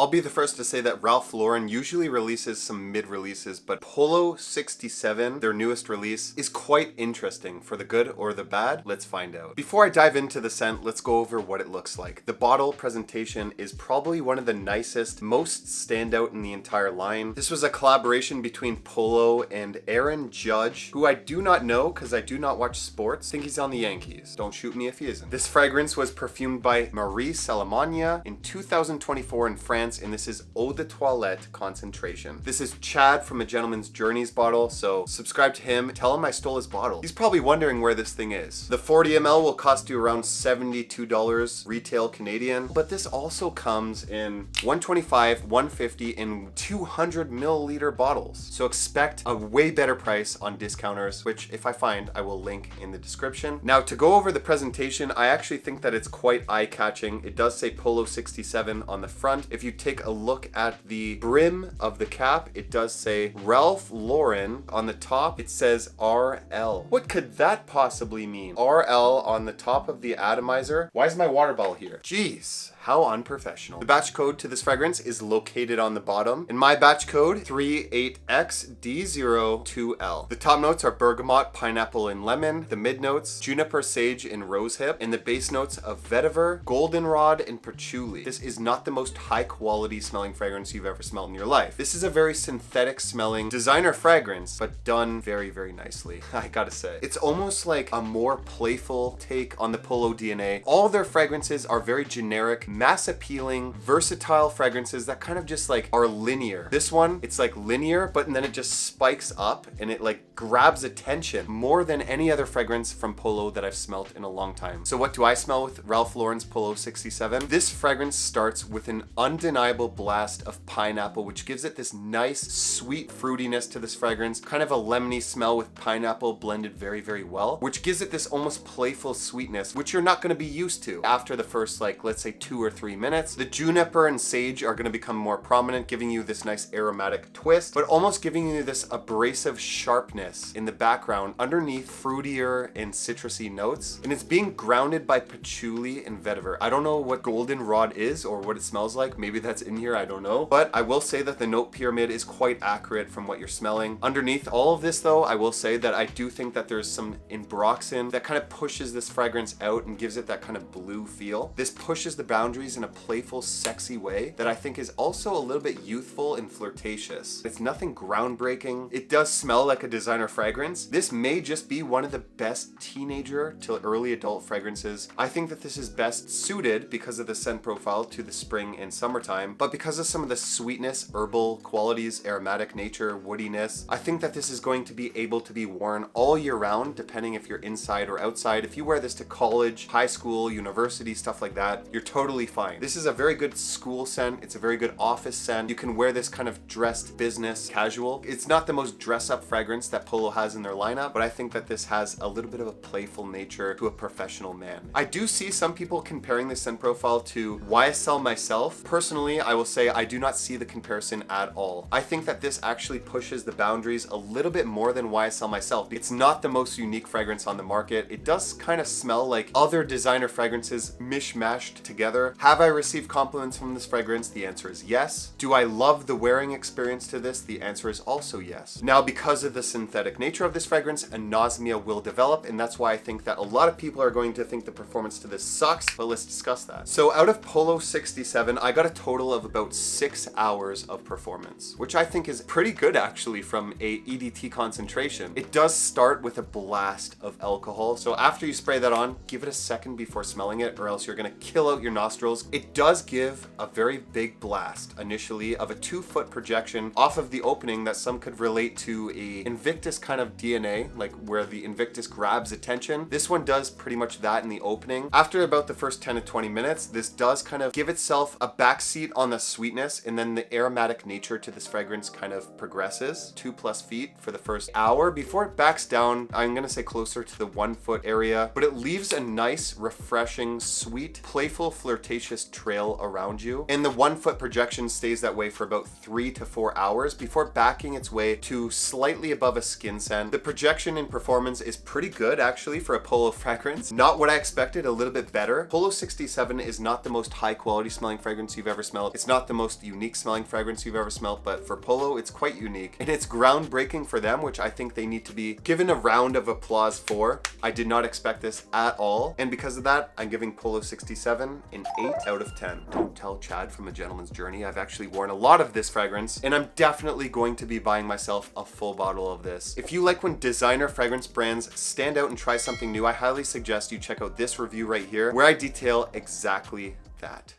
I'll be the first to say that Ralph Lauren usually releases some mid-releases, but Polo 67, their newest release, is quite interesting. For the good or the bad, let's find out. Before I dive into the scent, let's go over what it looks like. The bottle presentation is probably one of the nicest, most standout in the entire line. This was a collaboration between Polo and Aaron Judge, who I do not know because I do not watch sports. I think he's on the Yankees. Don't shoot me if he isn't. This fragrance was perfumed by Marie Salamagna in 2024 in France, and this is Eau de Toilette concentration. This is Chad from A Gentleman's Journeys bottle, so subscribe to him. Tell him I stole his bottle. He's probably wondering where this thing is. The 40 ml will cost you around $72 retail Canadian, but this also comes in 125, 150, and 200 milliliter bottles. So expect a way better price on discounters, which if I find, I will link in the description. Now to go over the presentation, I actually think that it's quite eye-catching. It does say Polo 67 on the front. If you take a look at the brim of the cap, it does say Ralph Lauren. On the top, it says RL. What could that possibly mean? RL on the top of the atomizer? Why is my water bottle here? Jeez. How unprofessional. The batch code to this fragrance is located on the bottom. In my batch code, 38XD02L. The top notes are bergamot, pineapple, and lemon. The mid notes, juniper, sage, and rosehip. And the base notes of vetiver, goldenrod, and patchouli. This is not the most high quality smelling fragrance you've ever smelled in your life. This is a very synthetic smelling designer fragrance, but done very, very nicely. I gotta say. It's almost like a more playful take on the Polo DNA. All their fragrances are very generic, mass appealing, versatile fragrances that kind of just like are linear. This one, it's like linear, but then it just spikes up and it like grabs attention more than any other fragrance from Polo that I've smelt in a long time. So what do I smell with Ralph Lauren's Polo 67? This fragrance starts with an undeniable blast of pineapple, which gives it this nice sweet fruitiness to this fragrance, kind of a lemony smell with pineapple blended very, very well, which gives it this almost playful sweetness, which you're not going to be used to after the first, like, let's say 2 or 3 minutes. The juniper and sage are going to become more prominent, giving you this nice aromatic twist, but almost giving you this abrasive sharpness in the background underneath fruitier and citrusy notes. And it's being grounded by patchouli and vetiver. I don't know what goldenrod is or what it smells like. Maybe that's in here, I don't know. But I will say that the note pyramid is quite accurate from what you're smelling. Underneath all of this though, I will say that I do think that there's some ambroxan that kind of pushes this fragrance out and gives it that kind of blue feel. This pushes the boundaries in a playful, sexy way that I think is also a little bit youthful and flirtatious. It's nothing groundbreaking. It does smell like a designer fragrance. This may just be one of the best teenager to early adult fragrances. I think that this is best suited because of the scent profile to the spring and summertime, but because of some of the sweetness, herbal qualities, aromatic nature, woodiness, I think that this is going to be able to be worn all year round, depending if you're inside or outside. If you wear this to college, high school, university, stuff like that, you're totally fine. This is a very good school scent. It's a very good office scent. You can wear this kind of dressed business casual. It's not the most dress-up fragrance that Polo has in their lineup, but I think that this has a little bit of a playful nature to a professional man. I do see some people comparing this scent profile to YSL myself. Personally, I will say I do not see the comparison at all. I think that this actually pushes the boundaries a little bit more than YSL myself. It's not the most unique fragrance on the market. It does kind of smell like other designer fragrances mishmashed together. Have I received compliments from this fragrance? The answer is yes. Do I love the wearing experience to this? The answer is also yes. Now, because of the synthetic nature of this fragrance, anosmia will develop, and that's why I think that a lot of people are going to think the performance to this sucks, but let's discuss that. So out of Polo 67, I got a total of about 6 hours of performance, which I think is pretty good actually from a EDT concentration. It does start with a blast of alcohol, so after you spray that on, give it a second before smelling it, or else you're gonna kill out your nostrils. It does give a very big blast initially of a 2-foot projection off of the opening that some could relate to a Invictus kind of DNA, like where the Invictus grabs attention. This one does pretty much that in the opening. After about the first 10 to 20 minutes, this does kind of give itself a backseat on the sweetness, and then the aromatic nature to this fragrance kind of progresses 2+ feet for the first hour before it backs down. I'm gonna say closer to the 1 foot area, but it leaves a nice, refreshing, sweet, playful flirtation flirtatious trail around you. And the 1 foot projection stays that way for about 3 to 4 hours before backing its way to slightly above a skin scent. The projection in performance is pretty good actually for a Polo fragrance. Not what I expected, a little bit better. Polo 67 is not the most high quality smelling fragrance you've ever smelled. It's not the most unique smelling fragrance you've ever smelled, but for Polo, it's quite unique. And it's groundbreaking for them, which I think they need to be given a round of applause for. I did not expect this at all. And because of that, I'm giving Polo 67 an 8 out of 10. Don't tell Chad from A Gentleman's Journey. I've actually worn a lot of this fragrance, and I'm definitely going to be buying myself a full bottle of this. If you like when designer fragrance brands stand out and try something new, I highly suggest you check out this review right here, where I detail exactly that.